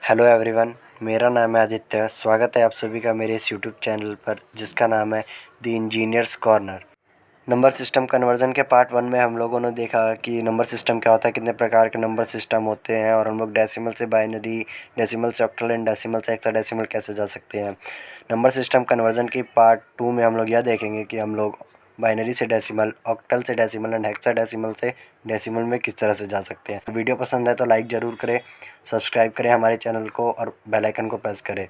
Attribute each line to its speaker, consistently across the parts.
Speaker 1: Hello everyone, मेरा नाम है आदित्य। स्वागत है आप सभी का मेरे इस यूट्यूब चैनल पर जिसका नाम है the engineers corner. Number system conversion के पार्ट 1 में हम लोगों ने देखा कि नंबर सिस्टम क्या होता है, कितने प्रकार के नंबर सिस्टम होते हैं और हम लोग डेसिमल से बाइनरी, डेसिमल से ऑक्टल एंड डेसिमल से हेक्साडेसिमल कैसे जा सकते हैं। नंबर सिस्टम कन्वर्जन की पार्ट 2 में हम लोग यह देखेंगे कि हम लोग बाइनरी से डेसिमल, ऑक्टल से डेसिमल एंड हेक्साडेसिमल से डेसिमल में किस तरह से जा सकते हैं। वीडियो पसंद है तो लाइक ज़रूर करें, सब्सक्राइब करें हमारे चैनल को और बेल आइकन को प्रेस करें।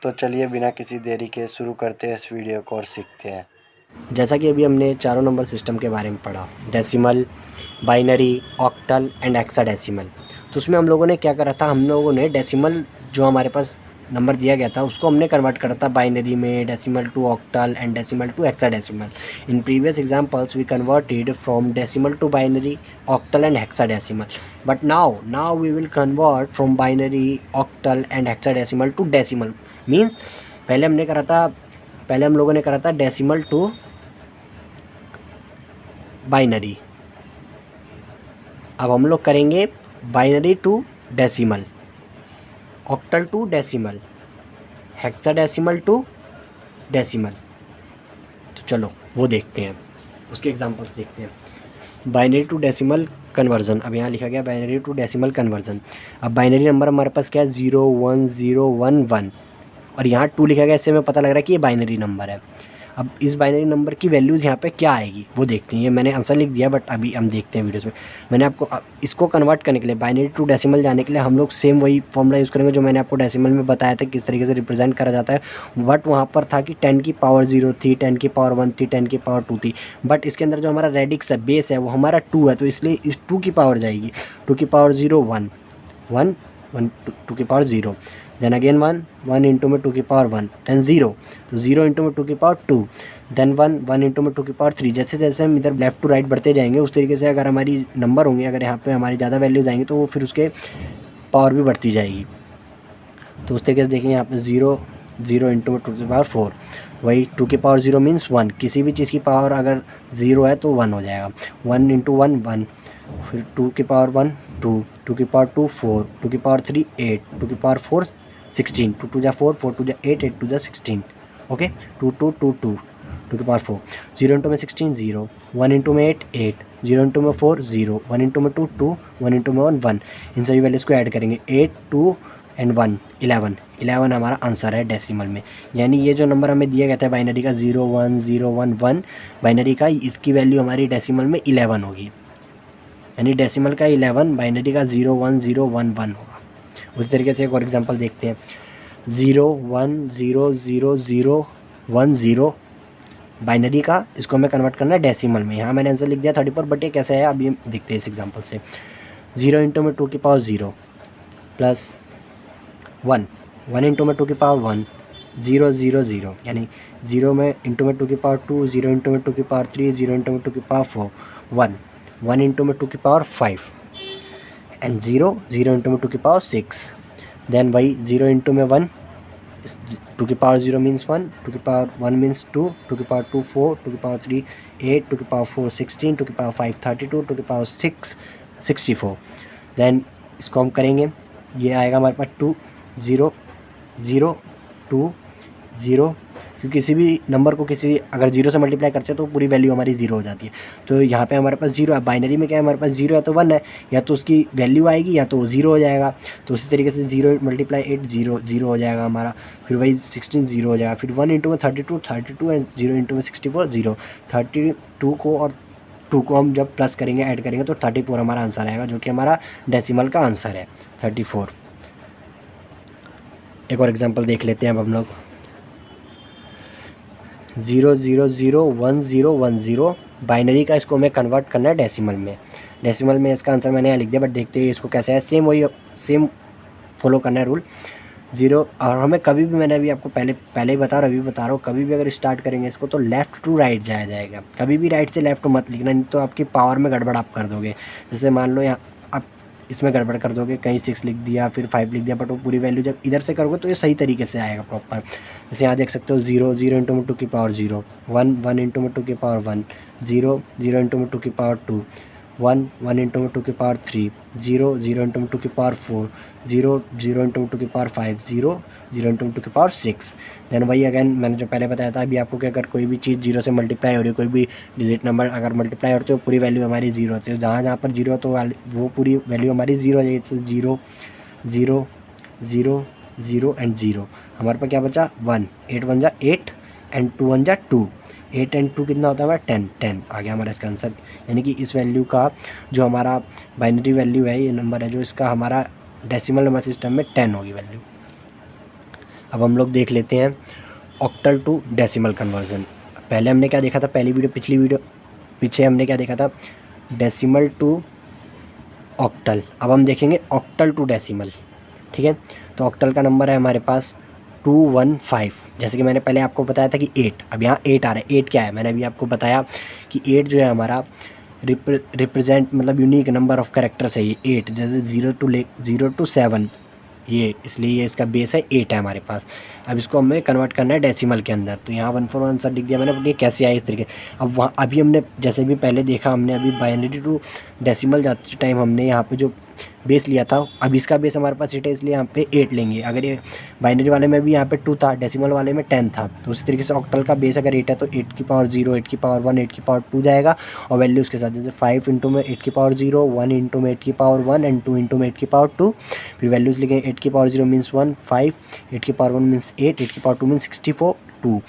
Speaker 1: तो चलिए बिना किसी देरी के शुरू करते हैं इस वीडियो को और सीखते हैं।
Speaker 2: जैसा कि अभी हमने चारों नंबर सिस्टम के बारे में पढ़ा, decimal, binary, octal and hexadecimal. तो उसमें हम लोगों ने क्या करा था, हम लोगों ने डेसिमल जो हमारे पास नंबर दिया गया था उसको हमने कन्वर्ट करा था बाइनरी में, decimal to octal and decimal to hexadecimal. In previous examples we converted from decimal to binary, octal and hexadecimal, but now we will convert from binary, octal and hexadecimal to decimal. Means पहले हम लोगों ने करा था decimal to binary, अब हम लोग करेंगे binary to decimal, octal to decimal, hexadecimal to decimal. तो चलो वो देखते हैं, उसके एग्जांपल्स देखते हैं। बाइनरी टू डेसिमल कन्वर्जन, अब यहाँ लिखा गया बाइनरी टू डेसिमल कन्वर्जन। अब बाइनरी नंबर हमारे पास क्या है, 0 1 0 1 1 और यहाँ 2 लिखा गया, इससे हमें पता लग रहा है कि ये बाइनरी नंबर है। अब इस बाइनरी नंबर की वैल्यूज़ यहाँ पे क्या आएगी वो देखते हैं। ये मैंने आंसर लिख दिया बट अभी हम देखते हैं वीडियोस में। मैंने आपको इसको कन्वर्ट करने के लिए, बाइनरी टू डेसिमल जाने के लिए हम लोग सेम वही फॉर्मूला यूज़ करेंगे जो मैंने आपको डेसिमल में बताया था किस तरीके से रिप्रेजेंट करा जाता है। बट वहाँ पर था कि 10 की पावर 0 थी, 10 की पावर 1 थी, 10 की पावर 2 थी। बट इसके अंदर जो हमारा रेडिक्स है, बेस है, वो हमारा 2 है, तो इसलिए इस 2 की पावर जाएगी। 2 की पावर 0 1 1 1 2 की पावर 0, देन अगेन 1 1 इंटू में 2 की पावर 1, देन 0, तो 0 इंटू में 2 की पावर 2, देन 1 1 इंटू में 2 की पावर 3। जैसे जैसे हम इधर लेफ्ट टू राइट बढ़ते जाएंगे उस तरीके से अगर हमारी नंबर होंगे, अगर यहाँ पे हमारी ज़्यादा वैल्यूज़ आएंगी तो वो फिर उसके पावर भी बढ़ती जाएगी। तो उस तरीके से देखेंगे यहाँ पे 0 0 इंटू में 2 की पावर 4, वही 2 की पावर 0 मीन्स 1। किसी भी चीज़ की पावर अगर 0 है तो 1 हो जाएगा। 1 इंटू 1 1, फिर 2 की पावर 1 2, 2 की पावर 2 4, 2 की पावर 3 8, 2 की पावर 4 16, 2 2 जा 4 4 2 जा 8 8 2 जा 16। ओके, 2 2 2 2, 2 की पावर 4, 0 इंटू में 16 0, 1 इंटू में 8 8, 0 इंटू में 4 0, 1 इंटू में 2 2, 1 इंटू में 1 1। इन सभी वैल्यूज़ को ऐड करेंगे, 8 2 एंड 1 11 11 हमारा आंसर है डेसिमल में। यानी ये जो नंबर हमें दिया गया था बाइनरी का 0 1 0 1 1 बाइनरी का, इसकी वैल्यू हमारी डेसिमल में 11 होगी। यानी डेसिमल का 11, बाइनरी का 0 1 0 1 1 होगा। उसी तरीके से एक और एग्जांपल देखते हैं, 0 1 0 0 0 1 0 बाइनरी का, इसको हमें कन्वर्ट करना है डेसिमल में। यहाँ मैंने आंसर लिख दिया 34, बट ये कैसे है अभी देखते हैं इस एग्जांपल से। 0 इंटू में 2 की पावर 0 प्लस 1 1 इंटू में 2 की पावर 1 0 0 0, यानी 0 में इंटू में 2 की पावर 2, 0 इंटू में 2 की पावर 3, 0 इंटू में 2 की पावर 4 1 1 इंटू में 2 की पावर 5 एंड 0 0 इंटू में 2 की पावर 6। देन वही 0 इंटू में 1, 2 की पावर 0 मीन्स 1, 2 की पावर 1 मीन्स 2, 2 की पावर 2 4, 2 की पावर 3 8, 2 की पावर 4 16, 2 की पावर 5 32, 2 की पावर 6 64। देन इसको हम करेंगे, ये आएगा हमारे पास 2 0 0 2 0, क्योंकि किसी भी नंबर को किसी अगर 0 से मल्टीप्लाई करते हैं तो पूरी वैल्यू हमारी 0 हो जाती है। तो यहाँ पे हमारे पास 0 है, बाइनरी में क्या है हमारे पास 0 है तो 1 है, या तो उसकी वैल्यू आएगी या तो 0 हो जाएगा। तो उसी तरीके से 0 मल्टीप्लाई 8 0 0 हो जाएगा हमारा, फिर वही 16 0 हो जाएगा, फिर 1 इंटू में 32 32 एंड 0 इंटू में 64 0। 32 को और 2 को हम जब प्लस करेंगे, ऐड करेंगे तो 34 हमारा आंसर आएगा, जो कि हमारा डेसिमल का आंसर है 34। एक और एग्जाम्पल देख लेते हैं अब हम लोग, 0 0 0 1 0 1 0 बाइनरी का, इसको हमें कन्वर्ट करना है डेसिमल में। डेसिमल में इसका आंसर मैंने यहाँ लिख दिया, बट देखते हैं इसको कैसे है। सेम फॉलो करना है रूल। 0, और हमें कभी भी, मैंने अभी आपको पहले ही बता रहा हूँ, अभी बता रहा हूँ, कभी भी अगर स्टार्ट करेंगे इसको तो लेफ़्ट टू राइट जाया जाएगा। कभी भी राइट से लेफ़्ट मत लिखना, नहीं तो आपकी पावर में गड़बड़ आप कर दोगे। जैसे मान लो यहाँ आप इसमें गड़बड़ कर दोगे, कहीं 6 लिख दिया फिर 5 लिख दिया, बट वो पूरी वैल्यू जब इधर से करोगे तो ये सही तरीके से आएगा प्रॉपर। जैसे यहाँ देख सकते हो 0 0 इंटू में 2 की पावर 0, 1 1 इंटू में 2 की पावर 1, 0 0 इंटू में 2 की पावर 2, 1 1 इंटू टू की पावर 3, 0 0 इंटू टू की पावर 4, 0 0 इंटू टू की पावर 5, 0 0 इंटू टू की पावर 6। देन वही अगेन मैंने जो पहले बताया था अभी आपको कि अगर कोई भी चीज़ 0 से मल्टीप्लाई हो रही है, कोई भी डिजिट नंबर अगर मल्टीप्लाई होती है तो पूरी वैल्यू हमारी 0 होती है। जहाँ जहाँ पर 0 हो तो वो पूरी वैल्यू हमारी 0 हो जाएगी। तो 0 0 0 0 एंड 0। हमारे पास क्या बचा 1, 8 1 जा 8 एंड 2 1 जा 2, 8 एंड 2 कितना होता है हमारा 10, 10 आ गया हमारा इसका आंसर। यानी कि इस वैल्यू का जो हमारा बाइनरी वैल्यू है, ये नंबर है जो इसका हमारा डेसिमल नंबर सिस्टम में 10 होगी वैल्यू। अब हम लोग देख लेते हैं ऑक्टल टू डेसिमल कन्वर्जन। पहले हमने क्या देखा था, पिछली वीडियो पीछे हमने क्या देखा था, डेसिमल टू ऑक्टल। अब हम देखेंगे ऑक्टल टू डेसिमल। ठीक है, तो ऑक्टल का नंबर है हमारे पास 215। जैसे कि मैंने पहले आपको बताया था कि 8, अब यहाँ 8 आ रहा है। 8 क्या है, मैंने अभी आपको बताया कि 8 जो है हमारा रिप्रेजेंट मतलब यूनिक नंबर ऑफ कैरेक्टर्स है ये 8। जैसे 0 to 7 ये, इसलिए ये इसका बेस है 8 है हमारे पास। अब इसको हमें कन्वर्ट करना है डेसिमल के अंदर, तो यहाँ 141 आंसर लिख दिया मैंने। ये कैसे आया इस तरीके। अब वहाँ अभी हमने जैसे भी पहले देखा, हमने अभी बाइनरी टू डेसिमल जाते टाइम हमने यहाँ पे जो बेस लिया था, अब इसका बेस हमारे पास 8 है इसलिए यहाँ पे 8 लेंगे। अगर ये बाइनरी वाले में भी यहाँ पे 2 था, डेसिमल वाले में 10 था, तो उसी तरीके से ऑक्टल का बेस अगर 8 है तो 8 की पावर 0, 8 की पावर 1, 8 की पावर 2 जाएगा और वैल्यू उसके साथ। जैसे 5 इंटू में 8 की पावर 0, 1 इंटू में 8 की पावर 1 एंड 2 इंटू में 8 की पावर 2। फिर वैल्यूज़ लिखेंगे 8 की पावर 0 मीन्स 1, 5, 8 की पावर 1 मीन्स 8, 8 की पावर 2 मीन्स 64, 2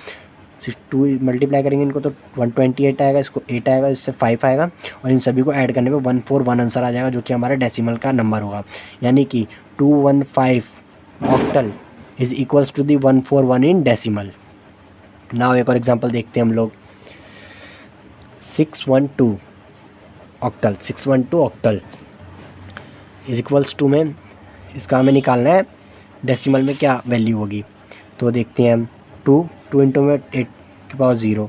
Speaker 2: 2 मल्टीप्लाई करेंगे इनको तो 128 आएगा, इसको 8 आएगा, इससे 5 आएगा और इन सभी को ऐड करने पे 141 आंसर आ जाएगा, जो कि हमारा डेसिमल का नंबर होगा। यानी कि 215 octal is equals to the 141 in decimal. Now एक और एग्जांपल देखते हैं हम लोग। 612 octal, 612 octal is equals to में इसका हमें निकालना है डेसिमल में क्या वैल्यू होगी। तो देखते हैं हम 2 इंटू में 8 की पावर 0,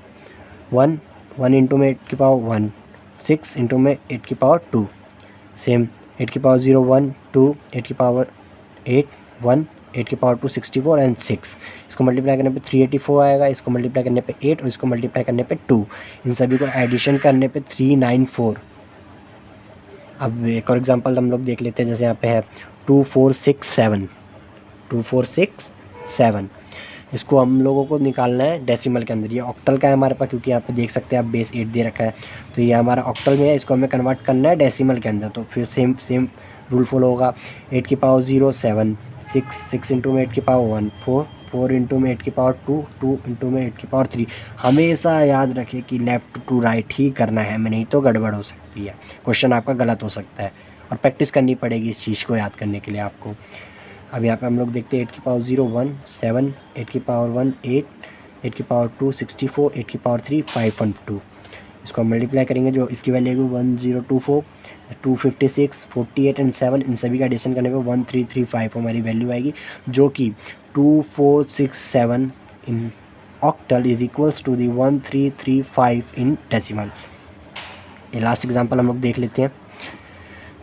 Speaker 2: 1 इंटू में 8 की पावर 1, 6 इंटू में 8 की पावर 2, सेम 8 की पावर 0 1 2, 8 की पावर 8 1, 8 की पावर 2 64 एंड 6। इसको मल्टीप्लाई करने पे 384 आएगा, इसको मल्टीप्लाई करने पे 8 और इसको मल्टीप्लाई करने पे 2। इन सभी को एडिशन करने पे 394। अब एक और एग्जांपल हम लोग देख लेते हैं। जैसे यहाँ पे है 2467, 2467 इसको हम लोगों को निकालना है डेसिमल के अंदर। ये ऑक्टल का है हमारे पास, क्योंकि यहाँ पे देख सकते हैं आप बेस 8 दे रखा है, तो ये हमारा ऑक्टल में है, इसको हमें कन्वर्ट करना है डेसिमल के अंदर। तो फिर सेम रूल फॉलो होगा। 8 की पावर 0 7, 6 इंटू में 8 की पावर 1 4 इंटू में 8 की पावर 2 इंटू में 8 की पावर 3। हमेशा याद रखें कि लेफ़्ट टू राइट ही करना है, हमें नहीं तो गड़बड़ हो सकती है, क्वेश्चन आपका गलत हो सकता है और प्रैक्टिस करनी पड़ेगी इस चीज़ को याद करने के लिए आपको। अब यहाँ पे हम लोग देखते हैं 8 की पावर 0 1 7, 8 की पावर 1 8, 8 की पावर 2 64, 8 की पावर 3 512। इसको हम मल्टीप्लाई करेंगे, जो इसकी वैल्यू 1024, 256, 48 एंड 7। इन सभी का एडिशन करने पे 1335 हमारी वैल्यू आएगी, जो कि 2467 in octal is equals to the 1335 in decimal. ये लास्ट एग्जांपल हम लोग देख लेते हैं।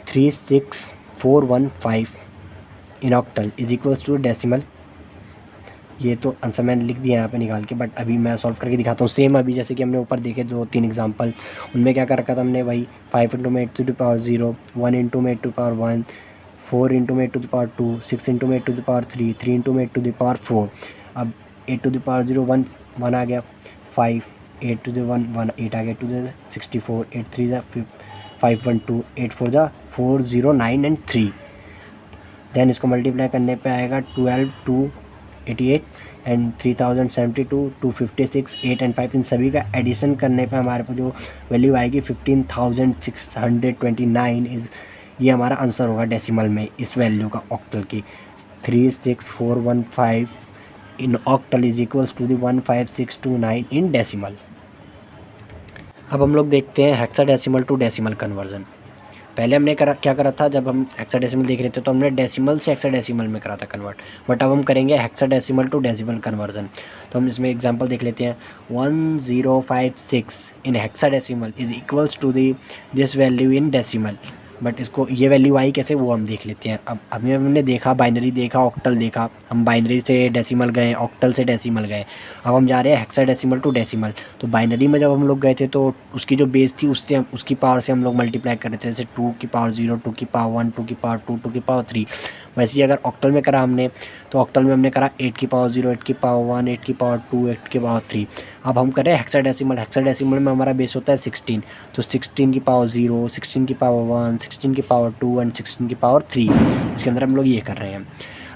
Speaker 2: 36415 in octal is equals to decimal. ये तो आंसर मैंने लिख दिया यहाँ पे निकाल के, बट अभी मैं सॉल्व करके दिखाता हूँ। सेम अभी जैसे कि हमने ऊपर देखे 2-3 एग्जांपल, उनमें क्या कर रखा था हमने, वही 5 इंटू में 8 टू द पावर 0, 1 इंटू में 8 टू द पावर 1, 4 इंटू में 8 टू द पावर 2, 6 इंटू में 8 टू द पावर 3, 3 इंटू में 8 टू द पावर 4। अब 8 टू द पावर 0 1 आ गया, 5 8 टू द 1 8 आ गया, 2 द 64, 8 3 जा 512, 8 4 जा 4 0 9 एंड 3। देन इसको मल्टीप्लाई करने पे आएगा 12 288 एंड 3072, 256, 8 एंड 5। इन सभी का एडिशन करने पे हमारे पास जो वैल्यू आएगी 15629 इज़, ये हमारा आंसर होगा डेसिमल में इस वैल्यू का ऑक्टल की। 36415 in octal is equals to the 15629 in decimal. अब हम लोग देखते हैं हेक्साडेसिमल टू डेसिमल कन्वर्जन। पहले हमने क्या करा था, जब हम हेक्साडेसिमल देख रहे थे तो हमने डेसिमल से हेक्साडेसिमल में करा था कन्वर्ट, बट अब हम करेंगे हेक्साडेसिमल टू डेसिमल कन्वर्जन। तो हम इसमें एग्जांपल देख लेते हैं। 1056 in hexadecimal is equals to the this value in decimal. But इसको ये वैल्यू आई कैसे वो हम देख लेते हैं। अब अभी हमने देखा बाइनरी देखा, ऑक्टल देखा, हम बाइनरी से डेसिमल गए, ऑक्टल से डेसिमल गए, अब हम जा रहे हैं हेक्साडेसिमल टू डेसिमल। तो बाइनरी में जब हम लोग गए थे तो उसकी जो बेस थी उससे हम उसकी पावर से हम लोग मल्टीप्लाई कर रहे थे, जैसे 2 की पावर 0, 2 की पावर 1, 2 की पावर 2, 2 की पावर 3। वैसे ही अगर ऑक्टल में करा हमने तो ऑक्टल में हमने करा 8 की पावर 0, 8 की पावर 1, 8 की पावर 2, 8 की पावर 3। अब हम करें हेक्साडेसिमल, हेक्साडेसिमल में हमारा बेस होता है 16, तो 16 की पावर 0, 16 की पावर 1, 16 की पावर 2 एंड 16 की पावर 3। इसके अंदर हम लोग ये कर रहे हैं।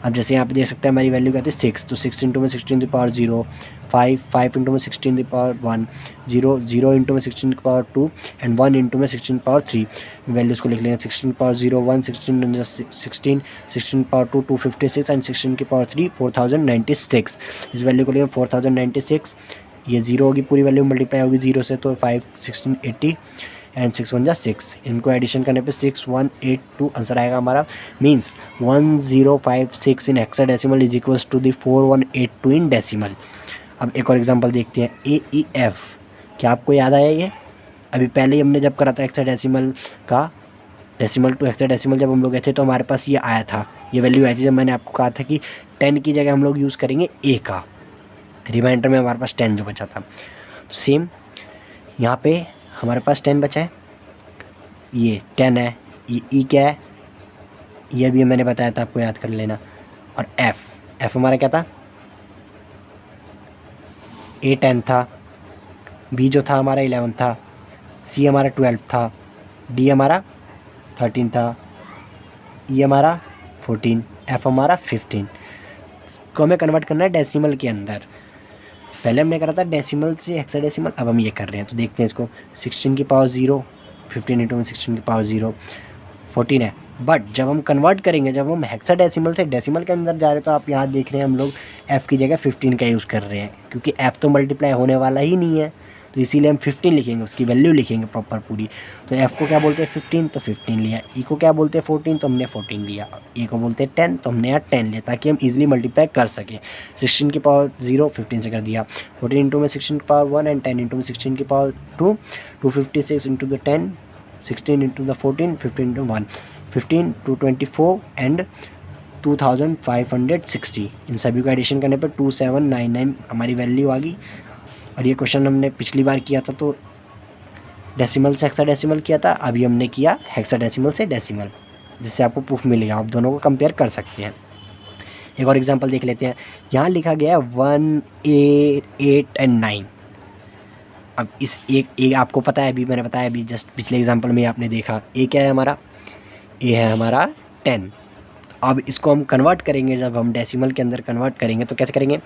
Speaker 2: अब जैसे यहाँ पे देख सकते हैं हमारी वैल्यू कहती है 6, तो 6 इंटू में 16 की पावर 0, 5, 5 इंटू में 16 की पावर 1, 0, 0 इंटू में 16 की पावर 2 एंड 1 इंटू में 16 की पावर 3। वैल्यूज़ को लिख लेंगे 16 की पावर 0 1, 16 16, 16 की पावर 2 256 एंड 16 की पावर 3 4096। इस वैल्यू को लेंगे 4096, ये 0 होगी पूरी वैल्यू मल्टीप्लाई होगी 0 से, तो 5 16 80 एंड 6 1 जा 6। इनको एडिशन करने पे 6182 आंसर आएगा हमारा। Means 1056 in hexadecimal is equals to the 4182 in decimal. अब एक और एग्जांपल देखते हैं, AEF। क्या आपको याद आया ये? अभी पहले ही हमने जब करा था हेक्साडेसिमल का, डेसिमल टू हेक्साडेसिमल जब हम लोग गए थे तो हमारे पास ये आया था, ये वैल्यू आई थी जब मैंने आपको कहा था कि 10 की जगह हम लोग यूज़ करेंगे A का। रिमाइंडर में हमारे पास 10 जो बचा था, तो सेम यहाँ पे हमारे पास 10 बचा है, ये 10 है, ये E क्या है ये भी मैंने बताया था, आपको याद कर लेना। और F हमारा क्या था? A 10 था, B जो था हमारा 11 था, C हमारा 12 था, D हमारा 13 था, E हमारा 14, F हमारा 15। को हमें कन्वर्ट करना है डेसिमल के अंदर। पहले हमने करा था डेसिमल से हेक्साडेसिमल, अब हम ये कर रहे हैं। तो देखते हैं इसको, 16 की पावर 0, 15 इंटू में 16 की पावर 0 14 है। बट जब हम कन्वर्ट करेंगे, जब हम हेक्साडेसिमल से डेसिमल के अंदर जा रहे हैं, तो आप यहाँ देख रहे हैं हम लोग f की जगह 15 का यूज़ कर रहे हैं, क्योंकि f तो मल्टीप्लाई होने वाला ही नहीं है, तो इसीलिए हम 15 लिखेंगे, उसकी वैल्यू लिखेंगे प्रॉपर पूरी। तो f को क्या बोलते हैं 15, तो 15 लिया। e को क्या बोलते हैं 14, तो हमने 14 लिया। a को बोलते हैं 10, तो हमने यहाँ 10 लिया, ताकि हम इजीली मल्टीप्लाई कर सकें। 16 की पावर 0 15 से कर दिया, 14 इंटू में 16 की पावर 1 एंड 10 इंटू में 16 की power 2, 256 into the 10, 16 into the 14, 15 into 1, 15 224 and 2560। इन सभी का एडिशन करने पर 2799 हमारी वैल्यू आ गई। और ये क्वेश्चन हमने पिछली बार किया था तो डेसिमल से हेक्साडेसिमल किया था, अभी हमने किया हेक्साडेसिमल से डेसिमल, जिससे आपको प्रूफ मिलेगा। आप दोनों को कंपेयर कर सकते हैं। एक और एग्जांपल देख लेते हैं। यहाँ लिखा गया है 1, 8 एंड 9। अब इस एक आपको पता है, अभी मैंने बताया, अभी जस्ट पिछले एग्जांपल में आपने देखा, ए क्या है हमारा? ए है हमारा 10। अब इसको हम कन्वर्ट करेंगे, जब हम डेसिमल के अंदर कन्वर्ट करेंगे तो कैसे करेंगे?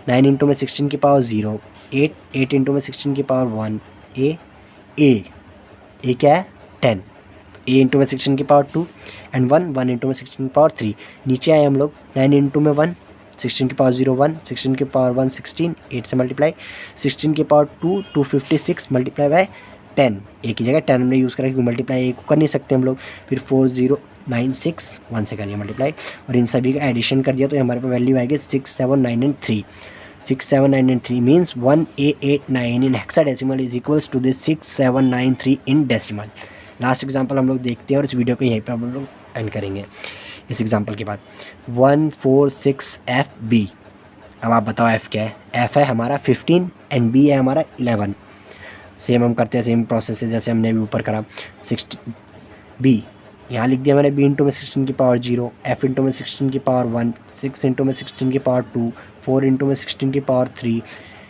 Speaker 2: 9 इंटू में 16 की पावर 0, 8 इंटू में 16 की पावर 1, ए क्या है 10, a इंटू में 16 की पावर 2 एंड 1 इंटू में 16 की पावर 3। नीचे आए हम लोग 9 इंटू में 1, 16 की पावर 0 1, 16 की पावर 1 16, 8 से मल्टीप्लाई, 16 की पावर 2 256 मल्टीप्लाई बाय 10। ए की जगह 10 हमने यूज़ करा, क्योंकि मल्टीप्लाई ए को कर नहीं सकते हम लोग। फिर 4096 1 से करिए मल्टीप्लाई, और इन सभी का एडिशन कर दिया तो हमारे पास वैल्यू आएगी 679 and 3। 67993 means 1889 in hexadecimal is equals to this 6793 in decimal। Last example हम लोग देखते हैं और इस वीडियो को यहीं पे हम लोग एंड करेंगे इस एग्जांपल के बाद। 146FB। अब आप बताओ f क्या है? f है हमारा 15 एंड b है हमारा 11। सेम हम करते हैं, सेम प्रोसेस है जैसे हमने अभी ऊपर करा। 16 b यहाँ लिख दिया मैंने, b इंटू में 16 की पावर 0, f इंटू में 16 की पावर 1, 6 इंटू में 16 की पावर 2, 4 इंटू में 16 की पावर 3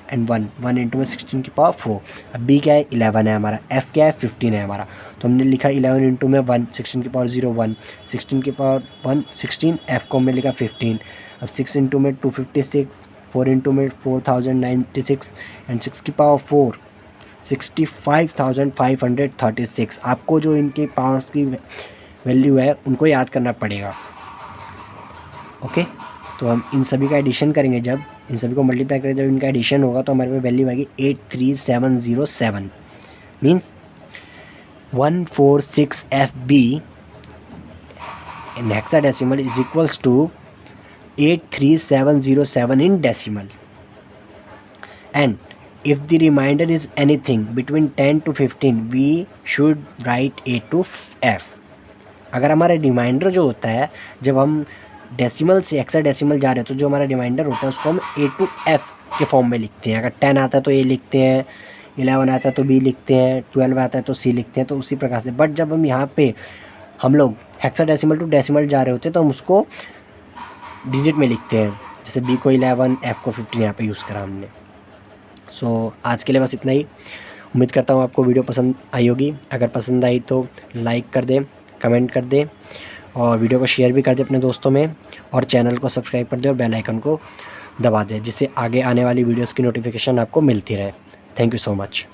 Speaker 2: एंड 1 इंटू में 16 की पावर 4। अब b क्या है 11 है हमारा, f क्या है 15 है हमारा, तो हमने लिखा 11 इंटू में 1, 16 की पावर 0 1, 16 की पावर 1 16, f को हमने लिखा 15। अब 6 इंटू में 256, 4 इंटू में 4096 एंड 6 की पावर 4 65,536। आपको जो इनके पावर्स की वैल्यू है उनको याद करना पड़ेगा। ओके, तो हम इन सभी का एडिशन करेंगे, जब इन सभी को मल्टीप्लाई करेंगे, जब इनका एडिशन होगा तो हमारे पास वैल्यू आएगी 83707। Means 146FB in hexadecimal is equals to 83707 in decimal। And if the remainder is anything between 10 to 15, we should write A to F। अगर हमारा रिमाइंडर जो होता है, जब हम डेसिमल से हेक्साडेसिमल जा रहे हैं तो जो हमारा रिमाइंडर होता है उसको हम A to F के फॉर्म में लिखते हैं। अगर 10 आता है तो A लिखते हैं, 11 आता है तो B लिखते हैं, 12 आता है तो C लिखते हैं, तो उसी प्रकार से। बट जब हम यहाँ पे हम लोग हेक्साडेसिमल टू डेसिमल जा रहे होते हैं तो हम उसको डिजिट में लिखते हैं, जैसे B को 11, F को 15 यहाँ पे यूज़ करा हमने। सो आज के लिए बस इतना ही। उम्मीद करता हूँ आपको वीडियो पसंद आई होगी। अगर पसंद आई तो लाइक कर दें, कमेंट कर दें और वीडियो को शेयर भी कर दें अपने दोस्तों में, और चैनल को सब्सक्राइब कर दें और बेल आइकन को दबा दें, जिससे आगे आने वाली वीडियोस की नोटिफिकेशन आपको मिलती रहे। Thank you so much.